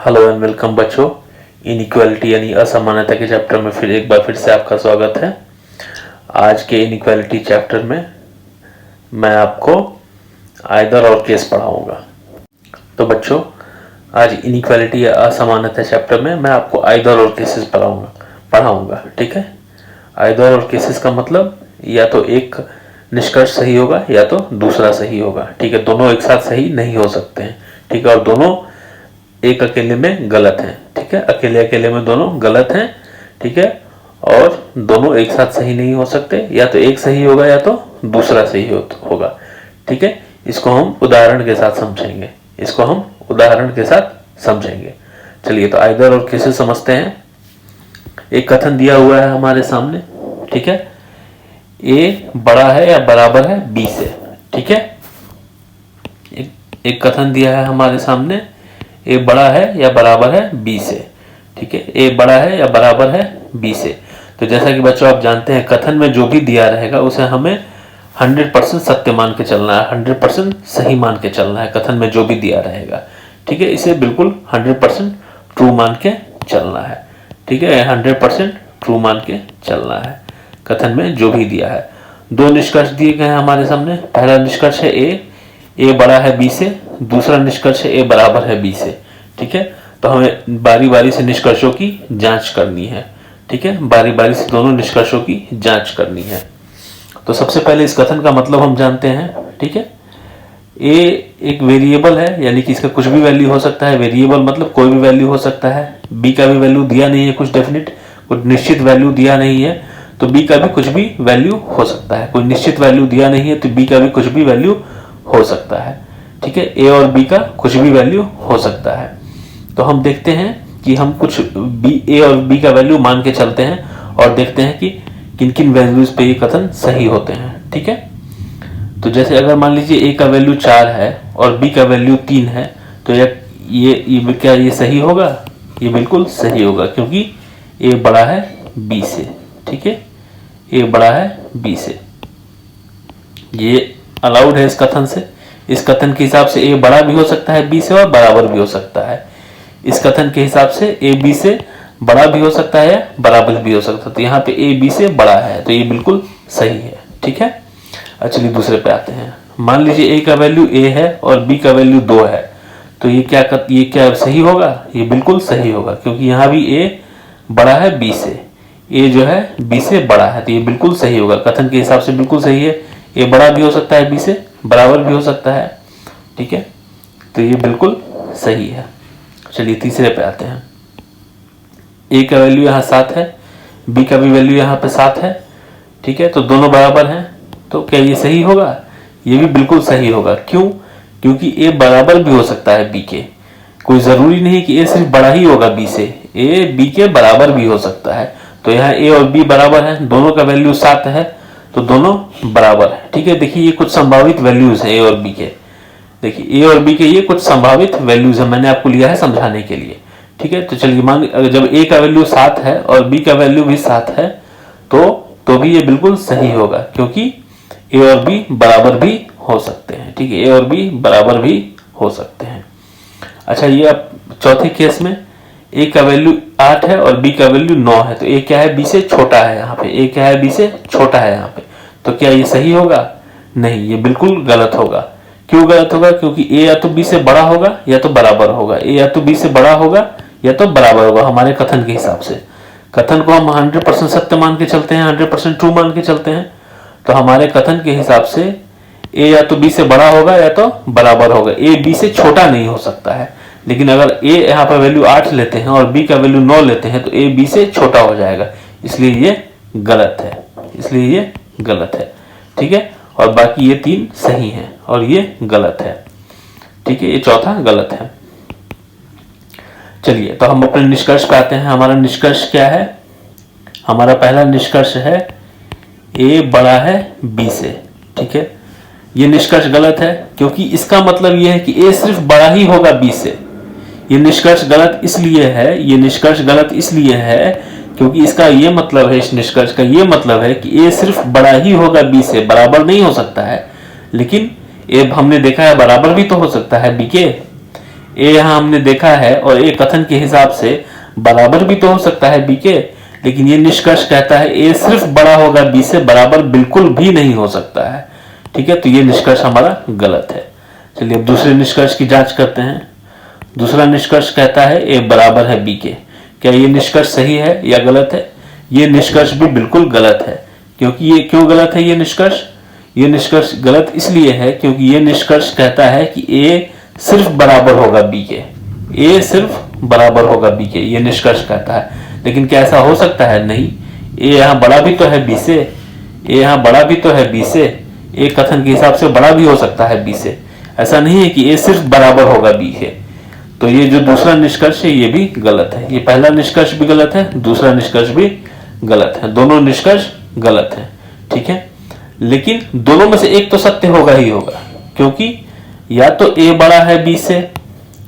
Hello and welcome बच्चों। Inequality यानी असमानता के चैप्टर में फिर एक बार से आपका स्वागत है। आज के इनइक्वालिटी चैप्टर में मैं आपको आइदर और केस पढ़ाऊंगा। तो बच्चों, आज इनइक्वालिटी या असमानता चैप्टर में मैं आपको आइदर और केसेस पढ़ाऊंगा। ठीक है। आइदर और केसेस का मतलब या तो एक निष्कर्ष सही होगा या तो दूसरा सही होगा। ठीक है। दोनों एक साथ सही नहीं हो सकते हैं। ठीक है। और दोनों एक अकेले में गलत हैं। ठीक है। अकेले अकेले में दोनों गलत हैं। ठीक है। और दोनों एक साथ सही नहीं हो सकते, या तो एक सही होगा या तो दूसरा सही होगा। ठीक है। इसको हम उदाहरण के साथ समझेंगे। चलिए, तो आइदर और केसेस समझते हैं। एक कथन दिया हुआ है हमारे सामने। ठीक है। ए बड़ा है या बराबर है बी से। ठीक है। एक कथन दिया है हमारे सामने, ए बड़ा है या बराबर है बी से। ठीक है। ए बड़ा है या बराबर है बी से। तो जैसा कि बच्चों आप जानते हैं, कथन में जो भी दिया रहेगा उसे हमें 100% सत्य मान के चलना है, 100% सही मान के चलना है। कथन में जो भी दिया रहेगा, ठीक है, इसे बिल्कुल 100% ट्रू मान के चलना है। ठीक है। 100% ट्रू मान के चलना है कथन में जो भी दिया है। दो निष्कर्ष दिए गए हैं हमारे सामने। पहला निष्कर्ष है ए बड़ा है बी से। दूसरा निष्कर्ष है ए बराबर है बी से। ठीक है। तो हमें बारी बारी से निष्कर्षों की जांच करनी है। ठीक है। बारी बारी से दोनों निष्कर्षों की जांच करनी है। तो सबसे पहले इस कथन का मतलब हम जानते हैं। ठीक है। ए एक वेरिएबल है, यानी कि इसका कुछ भी वैल्यू हो सकता है। वेरिएबल मतलब कोई भी वैल्यू हो सकता है। बी का भी वैल्यू दिया नहीं है, कुछ डेफिनेट, कुछ निश्चित वैल्यू दिया नहीं है, तो बी का भी कुछ भी वैल्यू हो सकता है। कोई निश्चित वैल्यू दिया नहीं है तो बी का भी कुछ भी वैल्यू हो सकता है। ठीक है। ए और बी का कुछ भी वैल्यू हो सकता है। तो हम देखते हैं कि हम कुछ ए और बी का वैल्यू मान के चलते हैं और देखते हैं कि किन किन वैल्यूज पे ये कथन सही होते हैं। ठीक है। तो जैसे अगर मान लीजिए ए का वैल्यू 4 है और बी का वैल्यू 3 है, तो ये क्या ये सही होगा? ये बिल्कुल सही होगा, क्योंकि ए बड़ा है बी से। ठीक है। ए बड़ा है बी से, ये अलाउड है इस कथन से। इस कथन के हिसाब से ए बड़ा भी हो सकता है बी से और बराबर भी हो सकता है। इस कथन के हिसाब से ए बी से बड़ा भी हो सकता है, बराबर भी हो सकता है। तो यहाँ पे ए बी से बड़ा है, तो ये बिल्कुल सही है। ठीक है। चलिए दूसरे पे आते हैं। मान लीजिए ए का वैल्यू ए है और बी का वैल्यू 2 है, तो ये क्या सही होगा? ये बिल्कुल सही होगा, क्योंकि यहाँ भी ए बड़ा है बी से। ए जो है बी से बड़ा है, तो ये बिल्कुल सही होगा। कथन के हिसाब से बिल्कुल सही है। ए बड़ा भी हो सकता है बी से, बराबर भी हो सकता है। ठीक है। तो ये बिल्कुल सही है। चलिए तीसरे पे आते हैं। ए का वैल्यू यहाँ 7 है, बी का भी वैल्यू यहाँ पे 7 है। ठीक है। तो दोनों बराबर हैं, तो क्या ये सही होगा? ये भी बिल्कुल सही होगा। क्यों? क्योंकि ए बराबर भी हो सकता है बी के। कोई जरूरी नहीं कि ए सिर्फ बड़ा ही होगा बी से, ए बी के बराबर भी हो सकता है। तो यहाँ ए और बी बराबर है, दोनों का वैल्यू 7 है, तो दोनों बराबर है। ठीक है। देखिए ये कुछ संभावित वैल्यूज है ए और बी के। देखिए ए और बी के ये कुछ संभावित वैल्यूज है, मैंने आपको लिया है समझाने के लिए। ठीक है। तो चलिए मान जब ए का वैल्यू 7 है और बी का वैल्यू भी 7 है, तो भी ये बिल्कुल सही होगा, क्योंकि ए और बी बराबर भी हो सकते हैं। ठीक है। ए और बी बराबर भी हो सकते हैं। अच्छा, ये अब चौथे केस में ए का वैल्यू 8 है और बी का वैल्यू 9 है, तो ए क्या है बी से छोटा है। यहाँ पे ए क्या है बी से छोटा है यहाँ पे, तो क्या ये सही होगा? नहीं, ये बिल्कुल गलत होगा। क्यों गलत होगा? क्योंकि ए या तो बी से बड़ा होगा या तो बराबर होगा। ए या तो बी से बड़ा होगा या तो बराबर होगा हमारे कथन के हिसाब से। कथन को हम 100% सत्य मान के चलते हैं, 100% ट्रू मान के चलते हैं। तो हमारे कथन के हिसाब से ए या तो बी से बड़ा होगा या तो बराबर होगा। ए बी से छोटा नहीं हो सकता है। लेकिन अगर ए यहाँ पर वैल्यू 8 लेते हैं और बी का वैल्यू 9 लेते हैं, तो ए बी से छोटा हो जाएगा, इसलिए ये गलत है। ठीक है। और बाकी ये 3 सही हैं और ये गलत है। ठीक है। ये चौथा गलत है। चलिए, तो हम अपने निष्कर्ष पे आते हैं। हमारा निष्कर्ष क्या है? हमारा पहला निष्कर्ष है ए बड़ा है बी से। ठीक है। ये निष्कर्ष गलत है, क्योंकि इसका मतलब यह है कि ए सिर्फ बड़ा ही होगा बी से। ये निष्कर्ष गलत इसलिए है क्योंकि इसका ये मतलब है, इस निष्कर्ष का ये मतलब है कि ए सिर्फ बड़ा ही होगा बी से, बराबर नहीं हो सकता है। लेकिन ए हमने देखा है बराबर भी तो हो सकता है बी के। ए यहाँ हमने देखा है और ए कथन के हिसाब से बराबर भी तो हो सकता है बी के, लेकिन ये निष्कर्ष कहता है ए सिर्फ बड़ा होगा बी से, बराबर बिल्कुल भी नहीं हो सकता है। ठीक है, तो ये निष्कर्ष हमारा गलत है। चलिए अब दूसरे निष्कर्ष की जांच करते हैं। दूसरा निष्कर्ष कहता है ए बराबर है बी के। क्या ये निष्कर्ष सही है या गलत है? ये निष्कर्ष भी बिल्कुल गलत है। क्योंकि ये क्यों गलत है? ये निष्कर्ष गलत इसलिए है क्योंकि ये निष्कर्ष कहता है कि ए सिर्फ बराबर होगा बी के। ए सिर्फ बराबर होगा बी के, ये निष्कर्ष कहता है। लेकिन क्या ऐसा हो सकता है? नहीं। ए यहाँ बड़ा भी तो है बी से, ए यहाँ बड़ा भी तो है बी से, ए कथन के हिसाब से बड़ा भी हो सकता है बी से। ऐसा नहीं है कि ए सिर्फ बराबर होगा बी के। तो ये जो दूसरा निष्कर्ष है ये भी गलत है। ये पहला निष्कर्ष भी गलत है, दूसरा निष्कर्ष भी गलत है। दोनों निष्कर्ष गलत है। ठीक है, लेकिन दोनों में से एक तो सत्य होगा ही होगा, क्योंकि या तो ए बड़ा है बी से,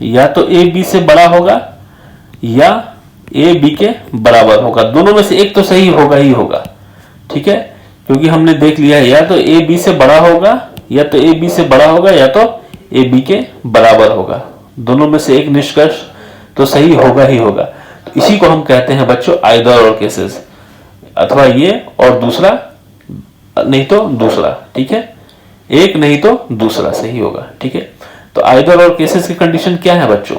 या तो ए बी से बड़ा होगा, या ए बी के बराबर होगा। दोनों में से एक तो सही होगा ही होगा। ठीक है, क्योंकि हमने देख लिया है या तो ए बी से बड़ा होगा, या तो ए बी से बड़ा होगा, या तो ए बी के बराबर होगा। दोनों में से एक निष्कर्ष तो सही होगा ही होगा। तो इसी को हम कहते हैं बच्चों आइदर और केसेस, अथवा ये और दूसरा नहीं तो दूसरा। ठीक है, एक नहीं तो दूसरा सही होगा। ठीक है, तो आइदर और केसेस की कंडीशन क्या है बच्चों?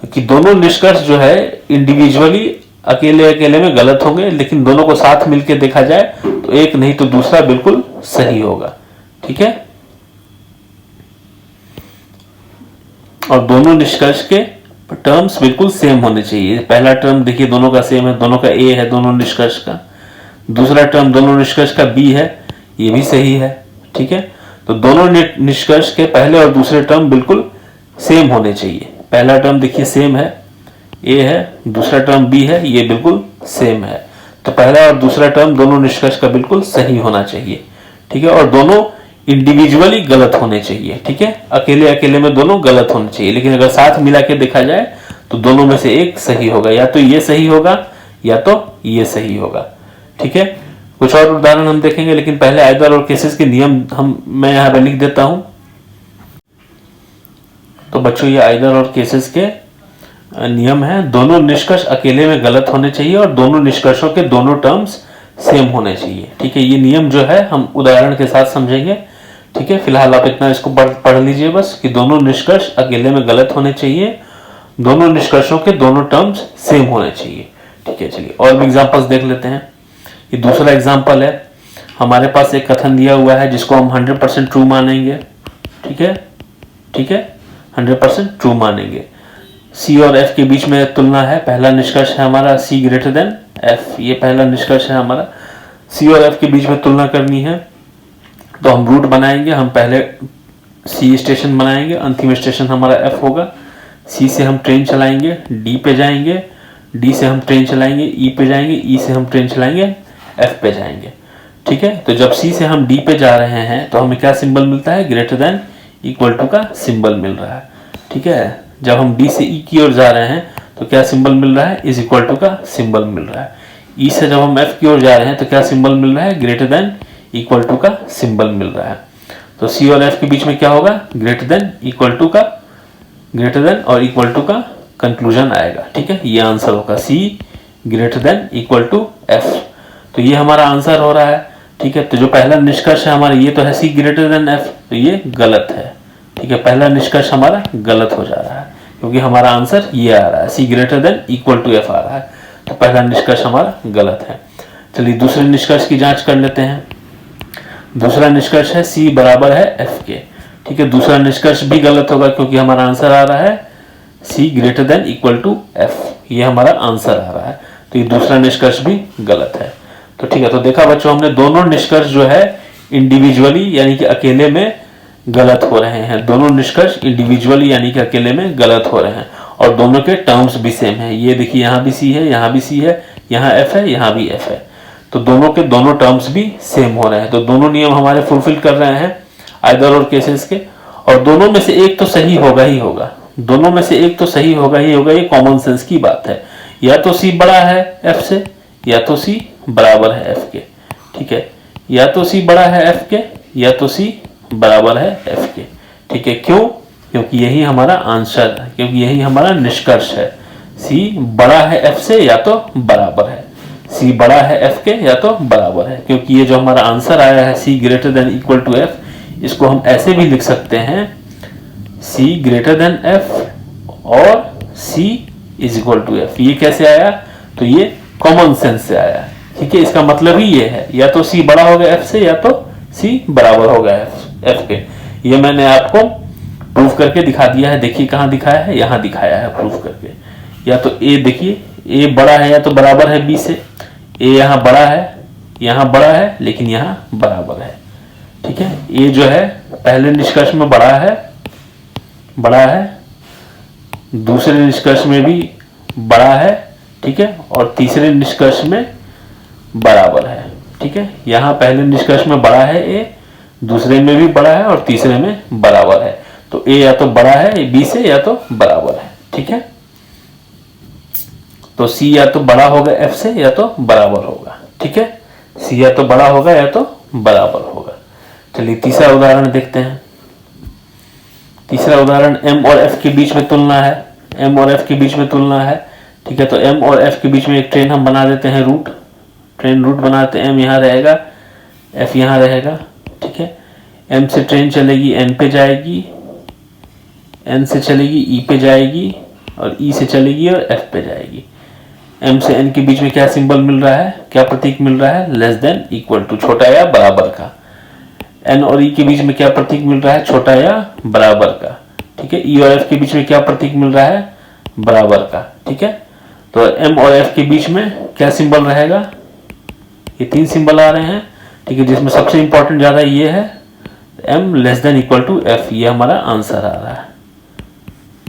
कि दोनों निष्कर्ष जो है इंडिविजुअली अकेले अकेले में गलत होंगे, लेकिन दोनों को साथ मिलकर देखा जाए तो एक नहीं तो दूसरा बिल्कुल सही होगा। ठीक है, और दोनों निष्कर्ष के टर्म्स बिल्कुल सेम होने चाहिए। पहला टर्म देखिए दोनों का सेम है, दोनों का ए है दोनों निष्कर्ष का। दूसरा टर्म दोनों निष्कर्ष का बी है, ये भी सही है। ठीक है, तो दोनों निष्कर्ष के पहले और दूसरे टर्म बिल्कुल सेम होने चाहिए। पहला टर्म देखिए सेम है, ए है, दूसरा टर्म बी है, ये बिल्कुल सेम है। तो पहला और दूसरा टर्म दोनों निष्कर्ष का बिल्कुल सही होना चाहिए। ठीक है, और दोनों इंडिविजुअली गलत होने चाहिए। ठीक है, अकेले अकेले में दोनों गलत होने चाहिए, लेकिन अगर साथ मिला के देखा जाए तो दोनों में से एक सही होगा। या तो ये सही होगा या तो ये सही होगा। ठीक है, कुछ और उदाहरण हम देखेंगे, लेकिन पहले आइदर और केसेस के नियम मैं यहाँ पे लिख देता हूं। तो बच्चों ये आइदर और केसेस के नियम है। दोनों निष्कर्ष अकेले में गलत होने चाहिए और दोनों निष्कर्षों के दोनों टर्म्स सेम होने चाहिए। ठीक है, ये नियम जो है हम उदाहरण के साथ समझेंगे। ठीक है, फिलहाल आप इतना इसको पढ़ लीजिए बस, कि दोनों निष्कर्ष अकेले में गलत होने चाहिए, दोनों निष्कर्षों के दोनों टर्म्स सेम होने चाहिए। ठीक है, चलिए और भी एग्जांपल्स देख लेते हैं। ये दूसरा एग्जांपल है, हमारे पास एक कथन दिया हुआ है जिसको हम 100% ट्रू मानेंगे। ठीक है, 100% ट्रू मानेंगे। सी और एफ के बीच में तुलना है। पहला निष्कर्ष है हमारा सी ग्रेटर देन एफ, ये पहला निष्कर्ष है हमारा। सी और एफ के बीच में तुलना करनी है तो हम रूट बनाएंगे। हम पहले सी स्टेशन बनाएंगे, अंतिम स्टेशन हमारा एफ होगा। सी से हम ट्रेन चलाएंगे, डी पे जाएंगे, डी से हम ट्रेन चलाएंगे, ई पे जाएंगे, ई से हम ट्रेन चलाएंगे, एफ पे जाएंगे। ठीक है, तो जब सी से हम डी पे जा रहे हैं तो हमें क्या सिंबल मिलता है? ग्रेटर देन इक्वल टू का सिंबल मिल रहा है। ठीक है, जब हम डी से ई की ओर जा रहे हैं तो क्या सिंबल मिल रहा है? इज इक्वल टू का सिंबल मिल रहा है। ई से जब हम एफ की ओर जा रहे हैं तो क्या सिंबल मिल रहा है? ग्रेटर देन इक्वल टू का सिंबल मिल रहा है। तो सी और एफ के बीच में क्या होगा? ग्रेटर देन इक्वल टू का, ग्रेटर देन और इक्वल टू का कंक्लूजन आएगा। ठीक है, ये आंसर होगा C greater than equal to F. तो ये हमारा आंसर हो रहा है। ठीक है, तो जो पहला निष्कर्ष है हमारा ये तो है सी ग्रेटर देन एफ, तो ये गलत है। ठीक है, पहला निष्कर्ष हमारा गलत हो जा रहा है क्योंकि हमारा आंसर ये आ रहा है C greater than equal to F आ रहा है, तो पहला निष्कर्ष हमारा गलत है। चलिए दूसरे निष्कर्ष की जांच कर लेते हैं। दूसरा निष्कर्ष है सी बराबर है एफ के। ठीक है, दूसरा निष्कर्ष भी गलत होगा क्योंकि हमारा आंसर आ रहा है C greater than equal to F, ये हमारा आंसर आ रहा है, तो ये दूसरा निष्कर्ष भी गलत है। तो ठीक है, तो देखा बच्चों हमने दोनों निष्कर्ष जो है इंडिविजुअली यानी कि अकेले में गलत हो रहे हैं। दोनों निष्कर्ष इंडिविजुअली यानी कि अकेले में गलत हो रहे हैं और दोनों के टर्म्स भी सेम है। ये देखिए यहाँ भी सी है, यहाँ भी सी है, यहाँ एफ है, यहाँ भी एफ है, तो दोनों के दोनों टर्म्स भी सेम हो रहे हैं। तो दोनों नियम हमारे फुलफिल कर रहे हैं आइदर और केसेस के, और दोनों में से एक तो सही होगा ही होगा। दोनों में से एक तो सही होगा ही होगा, ये कॉमन सेंस की बात है। या तो सी बड़ा है एफ से, या तो सी बराबर है एफ के। ठीक है, या तो सी बड़ा है एफ के, या तो सी बराबर है एफ के। ठीक है, क्यों? क्योंकि यही हमारा आंसर है, क्योंकि यही हमारा निष्कर्ष है। सी बड़ा है एफ से या तो बराबर है, सी बड़ा है एफ के या तो बराबर है, क्योंकि ये जो हमारा आंसर आया है C greater than equal to F, इसको हम ऐसे भी लिख सकते हैं सी ग्रेटर देन एफ और सी इज इक्वल टू एफ। ये कैसे आया? तो ये कॉमन सेंस से आया, ठीक है। इसका मतलब ही ये है, या तो सी बड़ा होगा एफ से या तो सी बराबर होगा एफ के। ये मैंने आपको प्रूफ करके दिखा दिया है। देखिए कहाँ दिखाया है, यहाँ दिखाया है प्रूफ करके। या तो ए, देखिए ए बड़ा है या तो बराबर है बी से। ए यहाँ बड़ा है, यहाँ बड़ा है, लेकिन यहाँ बराबर है, ठीक है। ए जो है पहले निष्कर्ष में बड़ा है, दूसरे निष्कर्ष में भी बड़ा है, ठीक है, और तीसरे निष्कर्ष में बराबर है, ठीक है। यहाँ पहले निष्कर्ष में बड़ा है ए, दूसरे में भी बड़ा है और तीसरे में बराबर है। तो ए या तो बड़ा है बी से या तो बराबर है, ठीक है। तो सी या तो बड़ा होगा एफ से या तो बराबर होगा, ठीक है। सी या तो बड़ा होगा या तो बराबर होगा। चलिए तीसरा उदाहरण देखते हैं। तीसरा उदाहरण एम और एफ के बीच में तुलना है। एम और एफ के बीच में तुलना है, ठीक है। तो एम और एफ के बीच में एक ट्रेन हम बना देते हैं, ट्रेन रूट बनाते हैं। एम यहाँ रहेगा, एफ यहाँ रहेगा, ठीक है। एम से ट्रेन चलेगी, एन पे जाएगी, एन से चलेगी, ई पे जाएगी, और ई से चलेगी और एफ पे जाएगी। एम से एन के बीच में क्या सिंबल मिल रहा है, क्या प्रतीक मिल रहा है? लेस देन इक्वल टू, छोटा या बराबर का। एन और ई के बीच में क्या प्रतीक मिल रहा है? छोटा या बराबर का, ठीक है। ई और एफ के बीच में क्या प्रतीक मिल रहा है? बराबर का, ठीक है। तो एम और एफ के बीच में क्या सिंबल रहेगा? ये तीन सिंबल आ रहे हैं, ठीक है, जिसमें सबसे इंपॉर्टेंट ज्यादा ये है M less than equal to F. ये हमारा आंसर आ रहा है,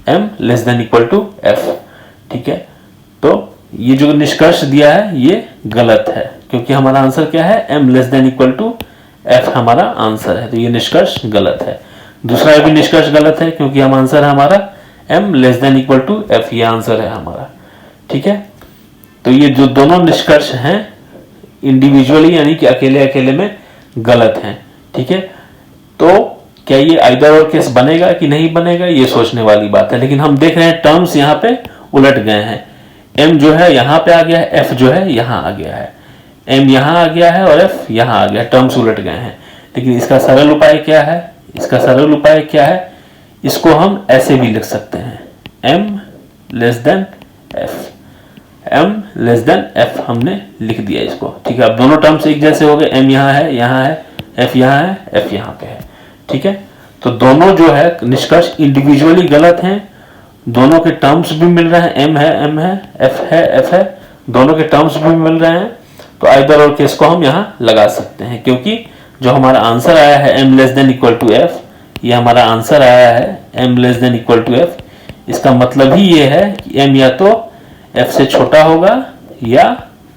M less than equal to F, ठीक है। तो ये जो निष्कर्ष दिया है ये गलत है, क्योंकि हमारा आंसर क्या है? M less than equal to F हमारा आंसर है। तो ये निष्कर्ष गलत है। दूसरा भी निष्कर्ष गलत है, क्योंकि हम आंसर है हमारा M less than equal to F, ये आंसर है हमारा, ठीक है। तो ये जो दोनों निष्कर्ष हैं इंडिविजुअली यानी कि अकेले अकेले में गलत हैं, ठीक है। तो क्या ये आइदर और केस बनेगा कि नहीं बनेगा, ये सोचने वाली बात है। लेकिन हम देख रहे हैं टर्म्स यहाँ पे उलट गए हैं। एम जो है यहाँ पे आ गया है, एफ जो है यहाँ आ गया है, एम यहाँ आ गया है और एफ यहाँ आ गया है, टर्म्स उलट गए हैं। लेकिन इसका सरल उपाय क्या है? इसका सरल उपाय क्या है? इसको हम ऐसे भी लिख सकते हैं, M less than F, M less than F हमने लिख दिया इसको, ठीक है। अब दोनों टर्म्स एक जैसे हो गए, एम यहाँ है, एफ यहाँ है, एफ यहाँ पे है, ठीक है। तो दोनों जो है निष्कर्ष इंडिविजुअली गलत हैं, दोनों के टर्म्स भी मिल रहे हैं, एम है, एफ है, दोनों के टर्म्स भी मिल रहे हैं। तो आइदर और केस को हम यहाँ लगा सकते हैं, क्योंकि जो हमारा आंसर आया है M less than equal to F, ये हमारा आंसर आया है M less than equal to F. इसका मतलब ही ये है कि एम या तो एफ से छोटा होगा या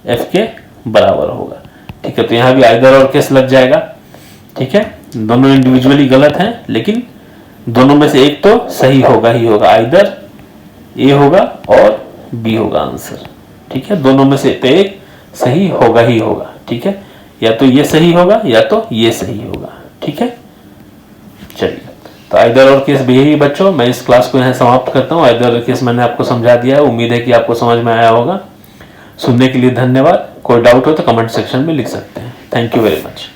एफ के बराबर होगा, ठीक है। तो यहाँ भी आइदर और केस लग जाएगा, ठीक है। दोनों इंडिविजुअली गलत हैं, लेकिन दोनों में से एक तो सही होगा ही होगा, आइदर ए होगा और बी होगा आंसर, ठीक है। दोनों में से एक सही होगा ही होगा, ठीक है। या तो ये सही होगा या तो ये सही होगा, ठीक है। चलिए, तो आइदर और केस भी यही बच्चों, मैं इस क्लास को यहाँ समाप्त करता हूँ। आइदर और केस मैंने आपको समझा दिया है, उम्मीद है कि आपको समझ में आया होगा। सुनने के लिए धन्यवाद। कोई डाउट हो तो कमेंट सेक्शन में लिख सकते हैं। Thank you very much.